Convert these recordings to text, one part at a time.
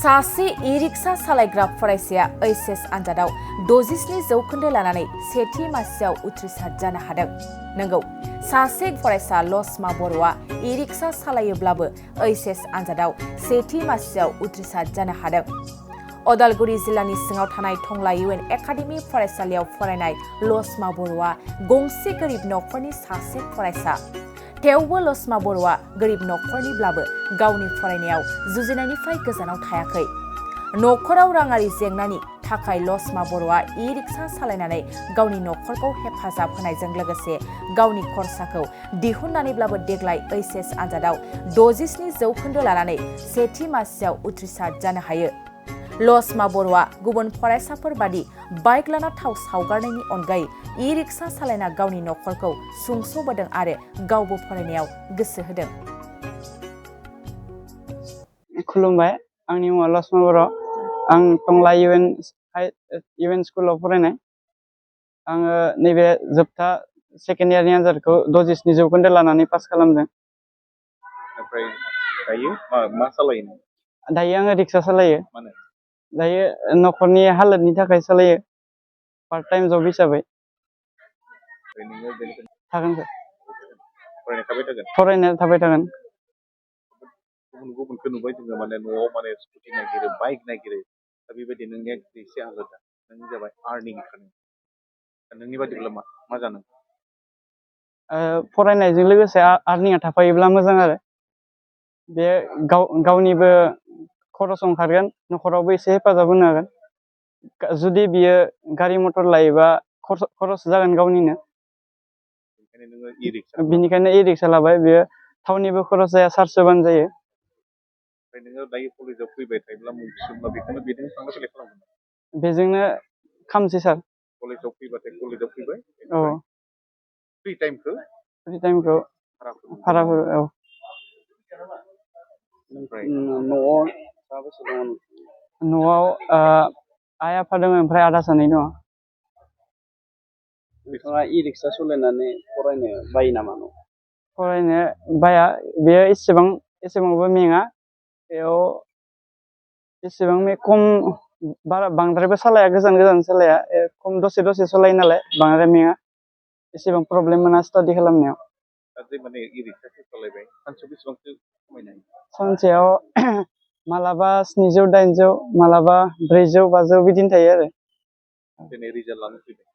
सासे ई-रिक्शा सालायग्रा फरायसाया H.S आनजादाव 67% लानानै सेथि मासियाव उथ्रिसार जानो हादों। नंगौ, सासे फरायसा लसमा बर'आ ई-रिक्शा सालायोब्लाबो H.S आनजादाव सेथि मासियाव उथ्रिसार जानो हादों। अदालगुरि जिल्लानि सिङाव थानाय टंला UN एकाडेमि फरायसालियाव फरायनाय लसमा बर'आ गंसे गोरिब नखरनि सासे फरायसा। थेवबो लसमा बर'आ गोरिब नखरनिब्लाबो गावनि फरायनायाव जुजिनायनिफ्राय गोजानाव थायाखै। नखराव राङारि जेंनानि थाखाय लसमा बर'आ ई-रिक्शा सालायनानै गावनि नखरखौ हेफाजाब होनायजों लोगोसे गावनि खरसाखौ दिहुननानैब्लाबो देग्लाय H.S आनजादाव 67% लानानै सेथि मासियाव उथ्रिसार जानो हायो। लसमा बर'आ गुबुन फरायसाफोर बादि बाइक लाना थाव सावगारनायनि अनगायै ई-रिक्शा सालायना गावनि नखरखौ सुंस'बोदों आरो गावबो फरायनायाव गोसो होदों। खुलुमबाय, आंनि मुङा लसमा बर'। आं टंला UN स्कुलाव फरायनाय। आङो नैबे जोबथा सेकेन्ड इयारनि आनजादखौ 67% लानानै पास खालामदों। ओमफ्राय दायो मा सालायो नों? दायो आङो रिक्शा सालायो। मानो? दायो नखरनि हालोदनि थाखाय सालायो, पार्ट टाइम जब हिसाबै। थागोन सार। फरायनाया थाबाय थागोन। गुबुनखौ नुबाय जोङो माने न'आव माने स्कुटि नागिरो, बाइक नागिरो। दा बेबायदि नोंनिया एसे आलादा। नों जाबाय आर्निं खालामो। दा नोंनि बादिब्ला मा जानो? फरायनायजों लोगोसे आर्निंआ थाफायोब्ला मोजां आरो। बे गावनिबो खरस ओंखारगोन, नखरावबो एसे हेफाजाब होनो हागोन। जुदि बियो गारि मटर लायोबा खरस जागोन गावनिनो। बिनिखायनो ई-रिक्शा लाबाय। बेयो थावनिबो खरस जाया, चार्ज होबानो जायो। ओमफ्राय नोङो दायो कलेजाव फैबाय थायोब्ला बेखौनो बेजों थांलाय फैलाय खालामगोन? बेजोंनो खालामसै सार। कलेजाव फैबाथाय कलेजाव फैबाय। औ। फ्रि टाइमखौ भाराफोर औ। न'आव आइ आफा दङ, ओमफ्राय आदा सानै दङ। नोंथाङा ई-रिक्शा सालायनानै फरायनो बायो नामा? फरायनो बाया, बेयो एसेबांबो मेङा। बेयाव एसेबां बांद्रायबो सालाया, गोजान सालाया, खम दसे सालायो नालाय बांद्राय मेङा। एसेबां प्रब्लेम मोना स्टाडि खालामनायाव। माने ई-रिक्शाखौ सालायबाय, सानसेयाव बेसेबांसो खमायनो हायो? सानसेयाव मालाबा 700 800, मालाबा 400 500 बिदिनो थायो आरो। दिनै रिजाल्ट लानो फैबाय,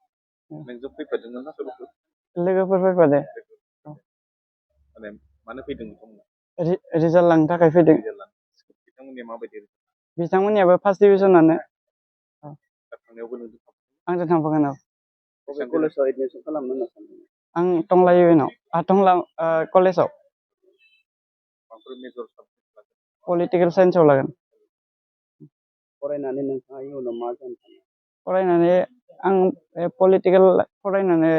नोंजों फैफादोंमोन ना सोरबाफोर? लोगोफोर फैफादों। माने मानो फैदों बिथांमोना? रिजाल्ट लानो थाखाय फैदों। बिथांमोननिया माबायदि? बिथांमोननियाबो फार्स्ट डिभिजनानो। थांनायावबो नोंजों आंजों थांफागोन। औ। बबे कलेजाव एडमिसन खालामनो होनना सानदों? आं टंला इउएनआव, टंला कलेजाव पलिटिकेल साइन्सआव लागोन। फरायनानै नोंथाङा इयुनाव मा जानो सानो? फरायनानै आं पलिटिकेल फरायनानै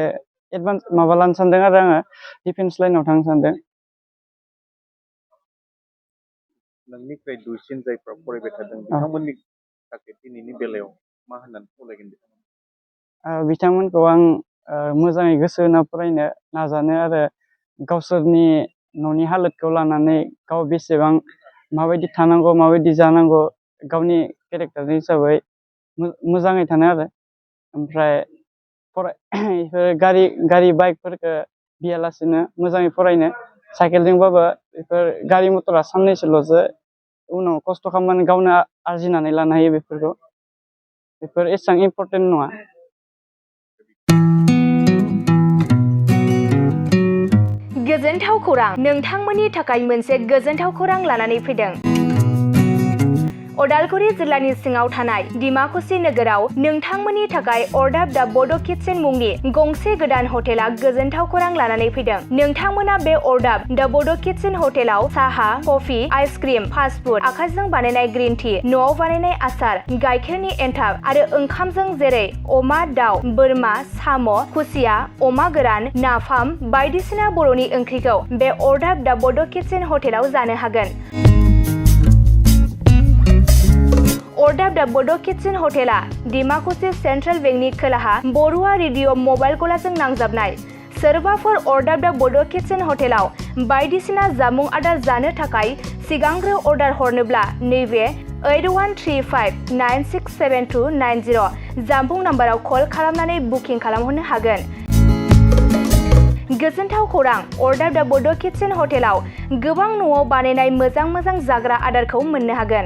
एडभान्स लानो सानदों आरो आङो डिफेन्स लाइनाव थांनो सानदों। नोंनिफ्राय दुइसिन जायफ्रा फरायबाय थादों बिथांमोननि थाखाय दिनैनि बेलायाव मा होननानै खावलायगोन? बिथांमोनखौ आं मोजाङै गोसो होना फरायनो नाजानो आरो गावसोरनि न'नि हालोदखौ लानानै गाव बेसेबां माबायदि थानांगौ, माबायदि जानांगौ, गावनि केरेक्टारनि हिसाबै मोजाङै थानो आरो। ओमफ्राय गारि बाइकफोरखौ गियालासिनो मोजाङै फरायनो, साइकेलजोंबाबो बेफोर गारि मटरा साननैसोल'सो, उनाव खस्थ' खालामनानै गावनो आरजिनानै लानो हायो। बेफोर एसेबां इम्परटेन्ट नङा। गोजोनथाव खौरां! नोंथांमोननि थाखाय मोनसे गोजोनथाव खौरां लानानै फैदों। अदालगुरि जिल्लानि सिङाव थानाय डिमाकुसि नोगोराव नोंथांमोननि थाखाय अरदाब दा बड' किटचेन मुंनि गंसे गोदान हटेला गोजोनथाव खौरां लानानै फैदों। नोंथांमोना बे अरदाब दा बड' किटचेन हटेलाव साहा, कफि, आइसक्रिम, फास्ट फुड, आखाइजों बानायनाय ग्रिन टि, न'आव बानायनाय आसार, गाइखेरनि एन्थाब आरो ओंखामजों जेरै अमा, दाउ, बोरमा, साम', खुसिया, अमा गोरान, नाफाम बायदिसिना बर'नि ओंख्रिखौ बे अरदाब दा बड' किटचेन हटेलाव जानो हागोन। अरदाब दा बड' किटचेन हटेला डिमाकुसि सेन्ट्रेल बेंकनि खोलाहा बरुवा रेडिअ मबाइल गलाजों नांजाबनाय। सोरबाफोर अरदाब दा बड' किटचेन हटेलाव बायदिसिना जामुं आदार जानो थाखाय सिगांग्रो अर्डार हरनोब्ला नैबे 8135967290 जानबुं नाम्बाराव कल खालामनानै बुकिं खालामहरनो हागोन। गोजोनथाव खौरां, अर्डार द बड' किचेन हटेलाव गोबां न'आव बानायनाय मोजां जाग्रा आदारखौ मोननो हागोन।